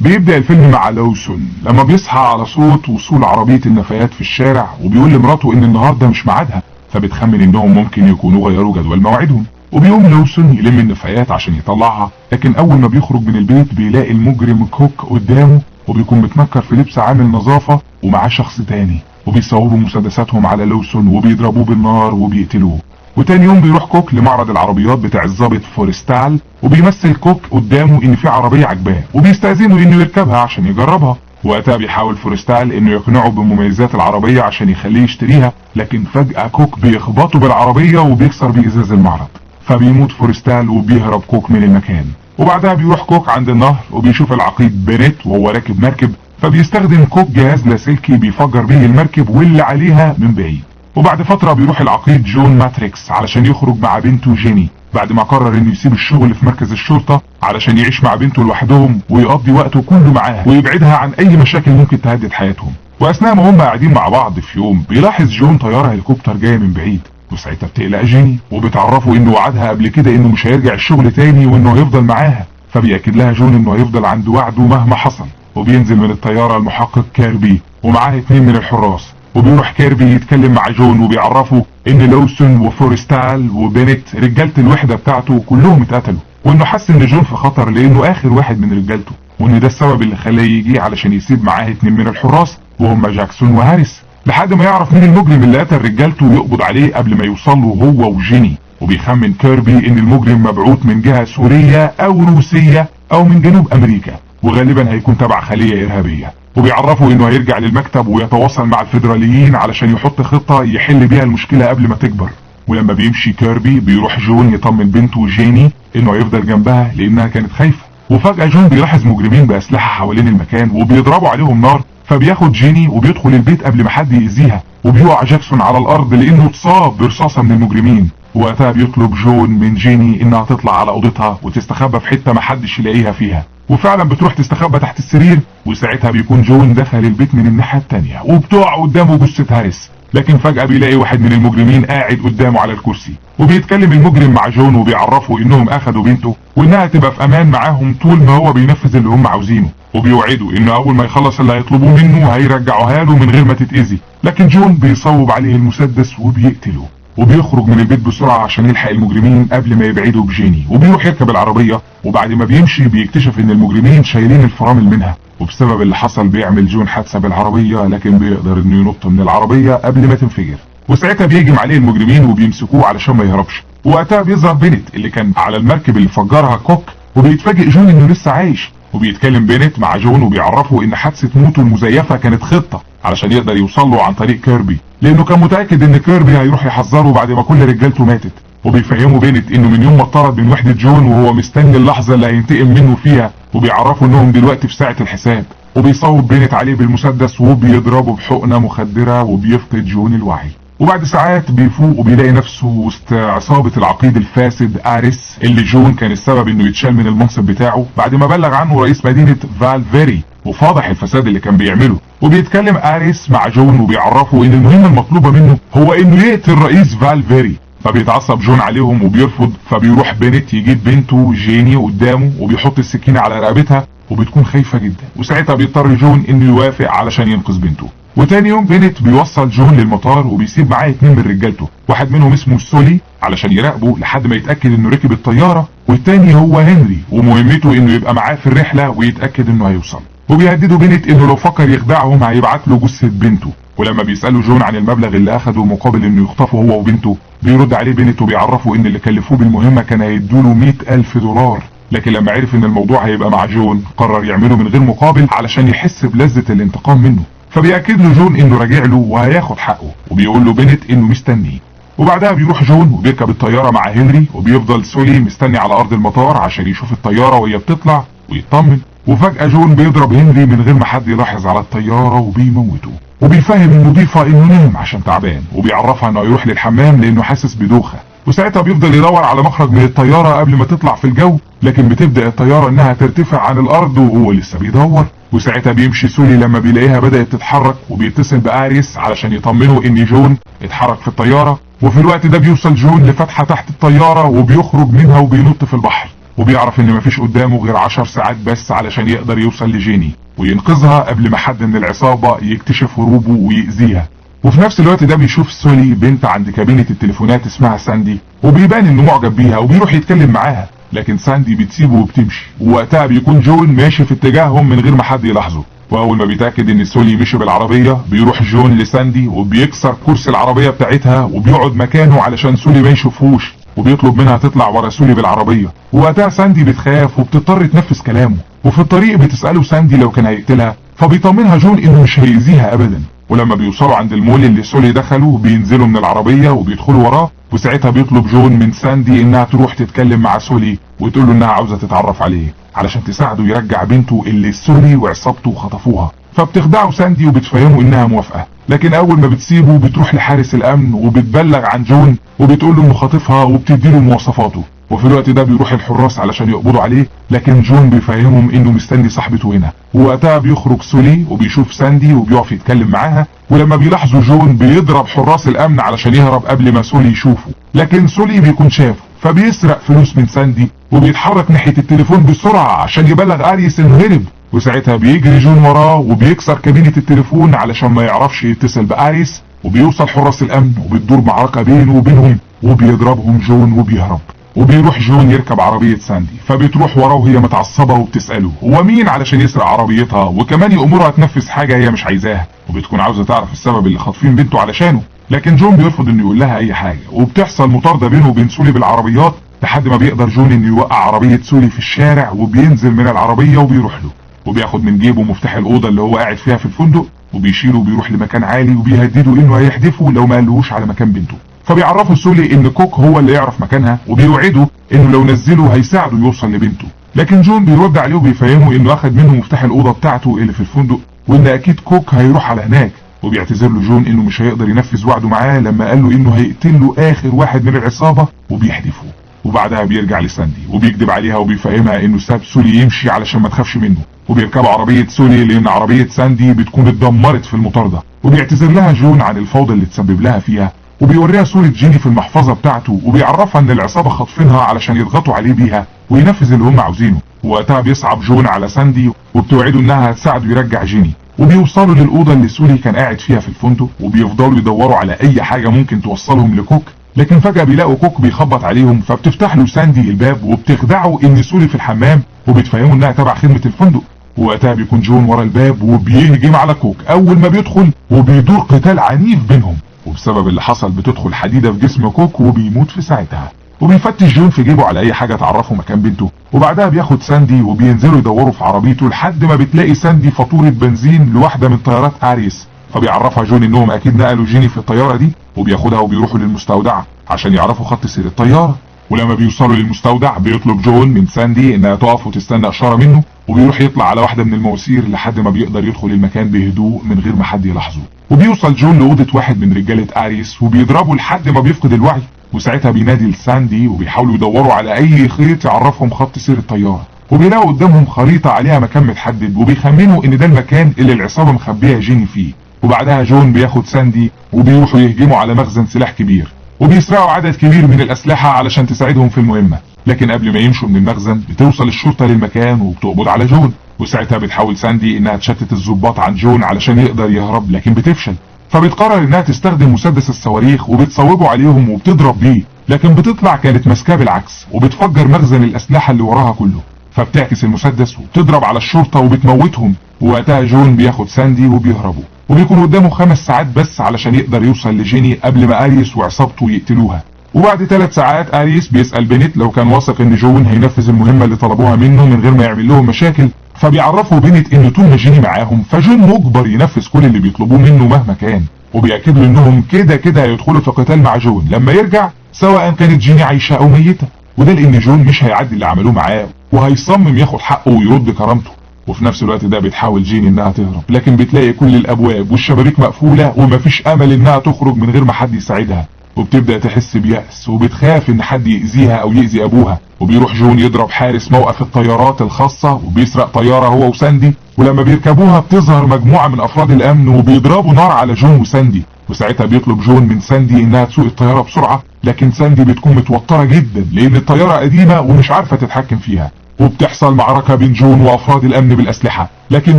بيبدأ الفيلم مع لوسون لما بيصحى على صوت وصول عربية النفايات في الشارع، وبيقول لمراته ان النهاردة مش ميعادها، فبتخمن انهم ممكن يكونوا غيروا جدول موعدهم. وبيقوم لوسون يلم النفايات عشان يطلعها، لكن اول ما بيخرج من البيت بيلاقي المجرم كوك قدامه، وبيكون متنكر في لبس عامل نظافة ومعاه شخص تاني، وبيصوروا مسدساتهم على لوسون وبيضربوه بالنار وبيقتلوه. وتاني يوم بيروح كوك لمعرض العربيات بتاع الضابط فورستال، وبيمثل كوك قدامه ان في عربية عجباه وبيستأذنه انه يركبها عشان يجربها. وقتها بيحاول فورستال انه يقنعه بمميزات العربية عشان يخليه يشتريها، لكن فجأة كوك بيخبطه بالعربية وبيكسر بيه ازاز المعرض، فبيموت فورستال وبيهرب كوك من المكان. وبعدها بيروح كوك عند النهر وبيشوف العقيد بينيت وهو راكب مركب، فبيستخدم كوك جهاز لاسلكي بيفجر بيه المركب واللي عليها من بعيد. وبعد فترة بيروح العقيد جون ماتريكس علشان يخرج مع بنته جيني، بعد ما قرر انه يسيب الشغل في مركز الشرطة علشان يعيش مع بنته لوحدهم ويقضي وقته كله معاها ويبعدها عن اي مشاكل ممكن تهدد حياتهم. واثناء ما هم قاعدين مع بعض في يوم بيلاحظ جون طيارة هليكوبتر جاية من بعيد، وساعتها بتقلق جيني وبتعرفه انه وعدها قبل كده انه مش هيرجع الشغل تاني وانه هيفضل معاها، فبيأكد لها جون انه هيفضل عند وعده مهما حصل. وبينزل من الطيارة المحقق كيربي ومعاه 2 من الحراس، وبيروح كيربي يتكلم مع جون وبيعرفه ان لوسون وفورستال وبينيت رجالة الوحدة بتاعته كلهم اتقتلوا، وانه حس ان جون في خطر لانه اخر واحد من رجالته، وان ده السبب اللي خلاه يجي علشان يسيب معاه 2 من الحراس وهم جاكسون وهاريس، لحد ما يعرف مين المجرم اللي قتل رجالته ويقبض عليه قبل ما يوصله هو وجيني. وبيخمن كيربي ان المجرم مبعوث من جهة سورية او روسية او من جنوب امريكا، وغالبا هيكون تبع خلية ارهابية. وبيعرفوا انه هيرجع للمكتب ويتواصل مع الفيدراليين علشان يحط خطة يحل بيها المشكلة قبل ما تكبر. ولما بيمشي كيربي بيروح جون يطمن بنته جيني انه هيفضل جنبها لانها كانت خايفة. وفجأة جون بيلاحظ مجرمين بأسلحة حوالين المكان وبيضربوا عليهم نار، فبياخد جيني وبيدخل البيت قبل ما حد يأذيها، وبيقع جاكسون على الارض لانه اتصاب برصاصة من المجرمين. وقتها بيطلب جون من جيني انها تطلع على اوضتها وتستخبى في حتة محدش يلاقيها فيها، وفعلا بتروح تستخبى تحت السرير. وساعتها بيكون جون دخل البيت من الناحية التانية وبتقع قدامه جثة هاريس، لكن فجأة بيلاقي واحد من المجرمين قاعد قدامه على الكرسي، وبيتكلم المجرم مع جون وبيعرفه انهم اخدوا بنته وانها تبقى في امان معاهم طول ما هو بينفذ اللي هم عاوزينه، وبيوعدوا انه اول ما يخلص اللي هيطلبوه منه هيرجعوها له من غير ما تتأذي. لكن جون بيصوب عليه المسدس وبيقتله، وبيخرج من البيت بسرعة عشان يلحق المجرمين قبل ما يبعدوا بجيني، وبيروح يركب العربية. وبعد ما بيمشي بيكتشف ان المجرمين شايلين الفرامل منها، وبسبب اللي حصل بيعمل جون حادثة بالعربية، لكن بيقدر انه ينط من العربية قبل ما تنفجر. وساعتها بيهجم عليه المجرمين وبيمسكوه علشان ما يهربش. وقتها بيظهر بينيت اللي كان على المركب اللي فجرها كوك، وبيتفاجئ جون انه لسه عايش. وبيتكلم بينيت مع جون وبيعرفه ان حادثة موته المزيفة كانت خطة علشان يقدر يوصل له عن طريق كيربي، لانه كان متأكد ان كيربي هيروح يحذره بعد ما كل رجالته ماتت. وبيفهموا بينيت انه من يوم ما اتطرد من وحدة جون وهو مستني اللحظة اللي هينتقم منه فيها، وبيعرفوا انهم دلوقتي في ساعة الحساب. وبيصوب بينيت عليه بالمسدس وبيضربه بحقنة مخدرة وبيفقد جون الوعي. وبعد ساعات بيفوق وبيلاقي نفسه وسط عصابة العقيد الفاسد اريس اللي جون كان السبب انه يتشال من المنصب بتاعه بعد ما بلغ عنه رئيس مدينة فالفيري وفاضح الفساد اللي كان بيعمله. وبيتكلم اريس مع جون وبيعرفه ان المهمة المطلوبة منه هو انه يقتل رئيس فالفيري، فبيتعصب جون عليهم وبيرفض. فبيروح بينيت يجيب بنته جيني قدامه وبيحط السكينة على رقبتها، وبتكون خايفة جدا، وساعتها بيضطر جون انه يوافق علشان ينقذ بنته. وتاني يوم بينيت بيوصل جون للمطار وبيسيب معاه 2 من رجالته، واحد منهم اسمه سولي علشان يراقبه لحد ما يتأكد انه ركب الطيارة، والتاني هو هنري ومهمته انه يبقى معاه في الرحلة ويتأكد انه هيوصل. وبيهددوا بينيت انه لو فكر يخدعهم هيبعت له جثة بنته. ولما بيسألوا جون عن المبلغ اللي اخده مقابل انه يخطفه هو وبنته، بيرد عليه بينيت وبيعرفوا ان اللي كلفوه بالمهمة كان هيدوله 100,000 دولار، لكن لما عرف ان الموضوع هيبقى مع جون قرر يعمله من غير مقابل علشان يحس بلذة الانتقام منه. فبيأكد له جون انه راجع له وهياخد حقه، وبيقول له بينيت انه مستنيه. وبعدها بيروح جون وبيركب الطيارة مع هنري، وبيفضل سولي مستني على ارض المطار عشان يشوف الطيارة وهي بتطلع ويطمن. وفجأة جون بيضرب هنري من غير ما حد يلاحظ على الطيارة وبيموته، وبيفهم المضيفة انه نام عشان تعبان، وبيعرفها انه يروح للحمام لانه حاسس بدوخة. وساعتها بيفضل يدور على مخرج من الطيارة قبل ما تطلع في الجو، لكن بتبدأ الطيارة انها ترتفع عن الارض وهو لسه بيدور. وساعتها بيمشي سولي لما بيلاقيها بدأت تتحرك، وبيتصل باريس علشان يطمنه ان جون اتحرك في الطيارة. وفي الوقت ده بيوصل جون لفتحة تحت الطيارة وبيخرج منها وبينط في البحر، وبيعرف ان مفيش قدامه غير 10 ساعات بس علشان يقدر يوصل لجيني وينقذها قبل ما حد من العصابة يكتشف هروبه ويأذيها. وفي نفس الوقت ده بيشوف سولي بنت عند كابينة التليفونات اسمها ساندي، وبيبان انه معجب بيها وبيروح يتكلم معاها، لكن ساندي بتسيبه وبتمشي. ووقتها بيكون جون ماشي في اتجاههم من غير ما حد يلاحظه، واول ما بيتاكد ان سولي مشي بالعربيه بيروح جون لساندي وبيكسر كرسي العربيه بتاعتها وبيقعد مكانه علشان سولي ما يشوفهوش، وبيطلب منها تطلع ورا سولي بالعربيه. ووقتها ساندي بتخاف وبتضطر تنفذ كلامه، وفي الطريق بتساله ساندي لو كان هيقتلها، فبيطمنها جون انه مش هيأذيها ابدا. ولما بيوصلوا عند المول اللي سولي دخلوا بينزلوا من العربيه وبيدخلوا وراه، وساعتها بيطلب جون من ساندي انها تروح تتكلم مع سولي وتقول له انها عاوزه تتعرف عليه علشان تساعده يرجع بنته اللي سولي وعصابته خطفوها. فبتخدعه ساندي وبتفهمه انها موافقه، لكن اول ما بتسيبه بتروح لحارس الامن وبتبلغ عن جون وبتقول له انه خاطفها وبتديله مواصفاته. وفي الوقت ده بيروح الحراس علشان يقبضوا عليه، لكن جون بيفهمهم انه مستني صاحبته هنا. ووقتها بيخرج سولي وبيشوف ساندي وبيقف يتكلم معاها، ولما بيلاحظوا جون بيضرب حراس الامن علشان يهرب قبل ما سولي يشوفه، لكن سولي بيكون شافه فبيسرق فلوس من ساندي وبيتحرك ناحية التليفون بسرعة عشان يبلغ اريس انه هرب. وساعتها بيجري جون وراه وبيكسر كابينة التليفون علشان ما يعرفش يتصل باريس، وبيوصل حراس الامن وبتدور معركة بينه وبينهم وبيضربهم جون وبيهرب. وبيروح جون يركب عربية ساندي، فبتروح وراه وهي متعصبة وبتسأله هو مين علشان يسرق عربيتها، وكمان يأمرها تنفذ حاجة هي مش عايزاها، وبتكون عاوزة تعرف السبب اللي خاطفين بنته علشانه. لكن جون بيرفض انه يقول لها اي حاجة، وبتحصل مطاردة بينه وبين سولي بالعربيات لحد ما بيقدر جون انه يوقع عربية سولي في الشارع، وبينزل من العربية وبيروح له وبياخد من جيبه مفتاح الأوضة اللي هو قاعد فيها في الفندق، وبيشيله وبيروح لمكان عالي وبيهدده انه هيحدفه لو ما قالهوش على مكان بنته. فبيعرفوا سولي ان كوك هو اللي يعرف مكانها، وبيوعده انه لو نزله هيساعده يوصل لبنته. لكن جون بيرد عليه وبيفهمه انه اخد منه مفتاح الاوضه بتاعته اللي في الفندق، وان اكيد كوك هيروح على هناك. وبيعتذر له جون انه مش هيقدر ينفذ وعده معاه لما قال له انه هيقتل له اخر واحد من العصابه وبيحدفه. وبعدها بيرجع لساندي وبيكذب عليها وبيفهمها انه ساب سولي يمشي علشان ما تخافش منه، وبيركبوا عربيه سولي لان عربيه ساندي بتكون اتدمرت في المطارده. وبيعتذر لها جون عن الفوضى اللي تسبب لها فيها، وبيوريها صورة جيني في المحفظة بتاعته وبيعرفها ان العصابة خاطفينها علشان يضغطوا عليه بيها وينفذ اللي هم عاوزينه. ووقتها بيصعب جون على ساندي وبتوعده انها هتساعده يرجع جيني، وبيوصلوا للأوضة اللي سولي كان قاعد فيها في الفندق، وبيفضلوا يدوروا على اي حاجة ممكن توصلهم لكوك. لكن فجأة بيلاقوا كوك بيخبط عليهم، فبتفتح له ساندي الباب وبتخدعه ان سولي في الحمام وبتفهمه انها تبع خدمة الفندق. ووقتها بيكون جون ورا الباب وبيهجم على كوك اول ما بيدخل، وبيدور قتال عنيف بينهم، وبسبب اللي حصل بتدخل حديدة في جسم كوك وبيموت في ساعتها. وبيفتش جون في جيبه على اي حاجة تعرفه مكان بنته، وبعدها بياخد ساندي وبينزلوا يدوروا في عربيته لحد ما بتلاقي ساندي فاتورة بنزين لواحدة من طيارات اريس. فبيعرفها جون انهم اكيد نقلوا جيني في الطيارة دي، وبياخدها وبيروحوا للمستودع عشان يعرفوا خط سير الطيارة. ولما بيوصلوا للمستودع بيطلب جون من ساندي انها تقف وتستنى اشارة منه، وبيروح يطلع على واحدة من المواسير لحد ما بيقدر يدخل المكان بهدوء من غير ما حد يلاحظه. وبيوصل جون لأوضة واحد من رجالة اريس وبيضربه لحد ما بيفقد الوعي، وساعتها بينادي لساندي وبيحاولوا يدوروا على اي خيط يعرفهم خط سير الطيارة، وبيلاقوا قدامهم خريطة عليها مكان متحدد، وبيخمنوا ان ده المكان اللي العصابة مخبية جيني فيه. وبعدها جون بياخد ساندي وبيروحوا يهجموا على مخزن سلاح كبير، وبيسرقوا عدد كبير من الأسلحة علشان تساعدهم في المهمة. لكن قبل ما يمشوا من المخزن بتوصل الشرطة للمكان وبتقبض على جون، وساعتها بتحاول ساندي انها تشتت الضباط عن جون علشان يقدر يهرب، لكن بتفشل. فبتقرر انها تستخدم مسدس الصواريخ وبتصوبه عليهم وبتضرب بيه، لكن بتطلع كانت ماسكاه بالعكس وبتفجر مخزن الأسلحة اللي وراها كله. فبتعكس المسدس وبتضرب على الشرطة وبتموتهم. ووقتها جون بياخد ساندي وبيهربوا، وبيكون قدامه 5 ساعات بس علشان يقدر يوصل لجيني قبل ما اريس وعصابته يقتلوها. وبعد 3 ساعات اريس بيسأل بنت لو كان واثق ان جون هينفذ المهمة اللي طلبوها منه من غير ما يعمل لهم مشاكل، فبيعرفوا بنت ان طول ما جيني معاهم فجون مجبر ينفذ كل اللي بيطلبوه منه مهما كان، وبيأكدوا انهم كده كده هيدخلوا في قتال مع جون لما يرجع سواء كانت جيني عايشة او ميتة، وده لان جون مش هيعدي اللي عملوه معاه وهيصمم ياخد حقه ويرد كرامته. وفي نفس الوقت ده بتحاول جيني انها تهرب، لكن بتلاقي كل الابواب والشبابيك مقفولة ومفيش امل انها تخرج من غير ما حد يساعدها، وبتبدأ تحس بيأس وبتخاف ان حد يأذيها او يأذي ابوها. وبيروح جون يضرب حارس موقف الطيارات الخاصة وبيسرق طيارة هو وساندي، ولما بيركبوها بتظهر مجموعة من افراد الامن وبيضربوا نار على جون وساندي، وساعتها بيطلب جون من ساندي انها تسوق الطيارة بسرعة، لكن ساندي بتكون متوترة جدا لان الطيارة قديمة ومش عارفة تتحكم فيها. وبتحصل معركة بين جون وافراد الامن بالاسلحة، لكن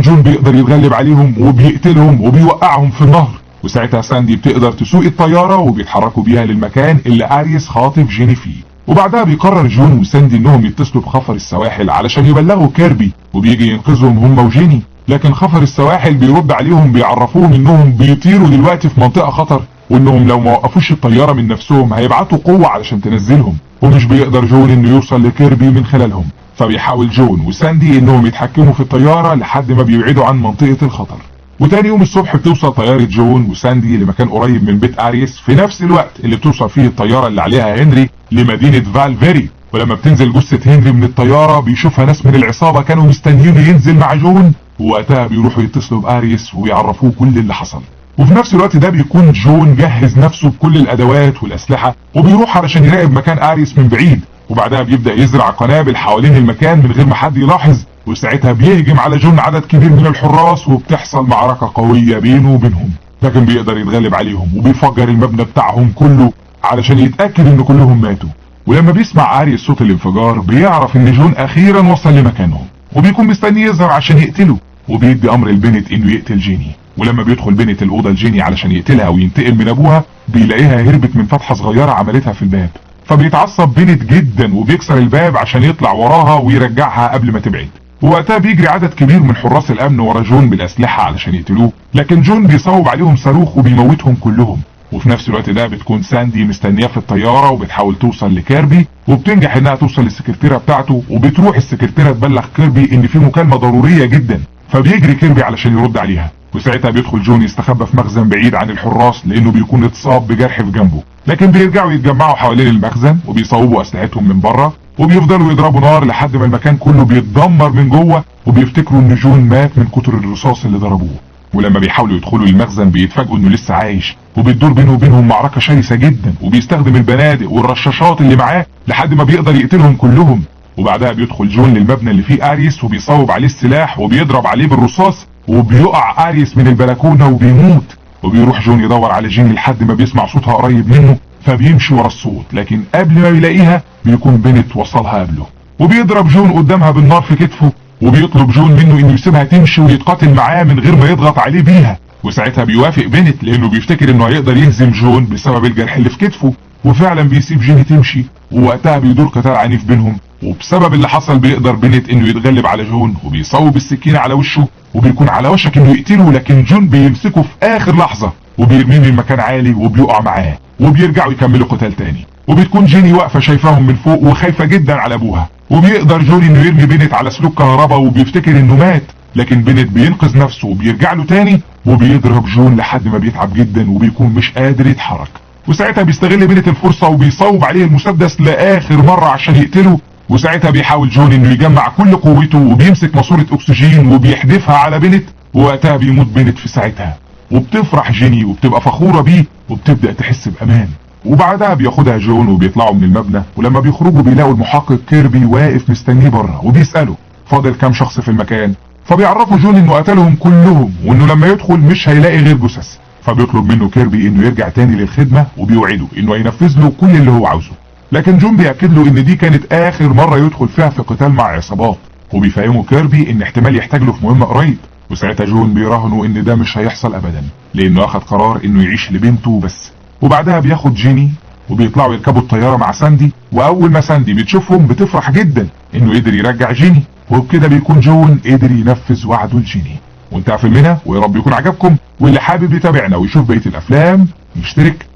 جون بيقدر يتغلب عليهم وبيقتلهم وبيوقعهم في النهر. وساعتها ساندي بتقدر تسوق الطيارة وبيتحركوا بيها للمكان اللي اريس خاطف جيني فيه. وبعدها بيقرر جون وساندي انهم يتصلوا بخفر السواحل علشان يبلغوا كيربي وبيجي ينقذهم هم وجيني، لكن خفر السواحل بيرد عليهم بيعرفوهم انهم بيطيروا دلوقتي في منطقة خطر، وانهم لو ما وقفوش الطيارة من نفسهم هيبعتوا قوة علشان تنزلهم، ومش بيقدر جون انه يوصل لكيربي من خلالهم. فبيحاول جون وساندي انهم يتحكموا في الطيارة لحد ما بيبعدوا عن منطقة الخطر. وتاني يوم الصبح بتوصل طيارة جون وساندي لمكان قريب من بيت اريس في نفس الوقت اللي بتوصل فيه الطيارة اللي عليها هنري لمدينة فالفيري. ولما بتنزل جثة هنري من الطيارة بيشوفها ناس من العصابة كانوا مستنيين ينزل مع جون، ووقتها بيروحوا يتصلوا باريس ويعرفوه كل اللي حصل. وفي نفس الوقت ده بيكون جون جهز نفسه بكل الادوات والاسلحة وبيروح علشان يراقب مكان اريس من بعيد، وبعدها بيبدأ يزرع قنابل حوالين المكان من غير ما حد يلاحظ. وساعتها بيهجم على جون عدد كبير من الحراس وبتحصل معركة قوية بينه وبينهم، لكن بيقدر يتغلب عليهم وبيفجر المبنى بتاعهم كله علشان يتأكد ان كلهم ماتوا. ولما بيسمع اريس صوت الانفجار بيعرف ان جون اخيرا وصل لمكانهم، وبيكون مستني يظهر عشان يقتله، وبيدي امر لبنت انه يقتل جيني. ولما بيدخل بنت الاوضه لجيني علشان يقتلها وينتقم من ابوها بيلاقيها هربت من فتحه صغيره عملتها في الباب، فبيتعصب بنت جدا وبيكسر الباب عشان يطلع وراها ويرجعها قبل ما تبعد. ووقتها بيجري عدد كبير من حراس الامن ورا جون بالاسلحه علشان يقتلوه، لكن جون بيصوب عليهم صاروخ وبيموتهم كلهم. وفي نفس الوقت ده بتكون ساندي مستنياه في الطياره وبتحاول توصل لكيربي، وبتنجح انها توصل للسكرتيره بتاعته، وبتروح السكرتيره تبلغ كيربي ان في مكالمه ضروريه جدا، فبيجري كيربي علشان يرد عليها. وساعتها بيدخل جون يستخبى في مخزن بعيد عن الحراس لانه بيكون اتصاب بجرح في جنبه، لكن بيرجعوا يتجمعوا حوالين المخزن وبيصوبوا اسلحتهم من بره وبيفضلوا يضربوا نار لحد ما المكان كله بيتدمر من جوه، وبيفتكروا ان جون مات من كتر الرصاص اللي ضربوه. ولما بيحاولوا يدخلوا المخزن بيتفاجئوا انه لسه عايش، وبتدور بينه وبينهم معركة شرسة جدا، وبيستخدم البنادق والرشاشات اللي معاه لحد ما بيقدر يقتلهم كلهم. وبعدها بيدخل جون للمبنى اللي فيه اريس وبيصوب عليه السلاح وبيضرب عليه بالرصاص، وبيقع اريس من البلكونة وبيموت. وبيروح جون يدور على جيني لحد ما بيسمع صوتها قريب منه، فبيمشي ورا الصوت، لكن قبل ما يلاقيها بيكون بنت وصلها قبله، وبيضرب جون قدامها بالنار في كتفه، وبيطلب جون منه انه يسيبها تمشي ويتقاتل معاه من غير ما يضغط عليه بيها. وساعتها بيوافق بنت لانه بيفتكر انه هيقدر يهزم جون بسبب الجرح اللي في كتفه، وفعلا بيسيب جيني تمشي. ووقتها بيدور قتال عنيف بينهم، وبسبب اللي حصل بيقدر بنت انه يتغلب على جون وبيصوب السكينة على وشه، وبيكون على وشك انه يقتله، لكن جون بيمسكه في اخر لحظة وبيرميه من مكان عالي وبيقع معاه، وبيرجعوا يكملوا قتال تاني. وبتكون جيني واقفة شايفاهم من فوق وخايفة جدا على ابوها، وبيقدر جون انه يرمي بنت على سلوك كهرباء وبيفتكر انه مات، لكن بنت بينقذ نفسه وبيرجع له تاني وبيضرب جون لحد ما بيتعب جدا وبيكون مش قادر يتحرك. وساعتها بيستغل بنت الفرصة وبيصوب عليه المسدس لاخر مرة عشان يقتله. وساعتها بيحاول جون انه يجمع كل قوته وبيمسك ماسورة اكسجين وبيحدفها على بنت، ووقتها بيموت بنت في ساعتها. وبتفرح جيني وبتبقى فخورة بيه وبتبدأ تحس بأمان. وبعدها بياخدها جون وبيطلعوا من المبنى، ولما بيخرجوا بيلاقوا المحقق كيربي واقف مستنيه بره وبيسأله فاضل كام شخص في المكان، فبيعرفوا جون انه قتلهم كلهم وانه لما يدخل مش هيلاقي غير جثث. فبيطلب منه كيربي انه يرجع تاني للخدمة وبيوعده انه ينفذ له كل اللي هو عاوزه، لكن جون بيأكد له ان دي كانت اخر مرة يدخل فيها في قتال مع عصابات، وبيفهمه كيربي ان احتمال يحتاج له في مهمة قريب. وساعتها جون بيراهنوا ان ده مش هيحصل ابدا لانه اخد قرار انه يعيش لبنته بس. وبعدها بياخد جيني وبيطلعوا يركبوا الطيارة مع ساندي، واول ما ساندي بتشوفهم بتفرح جدا انه قدر يرجع جيني، وبكده بيكون جون قدر ينفذ وعده لجيني. وانتهى فيلمنا، ويا رب يكون عجبكم، واللي حابب يتابعنا ويشوف بقية الافلام يشترك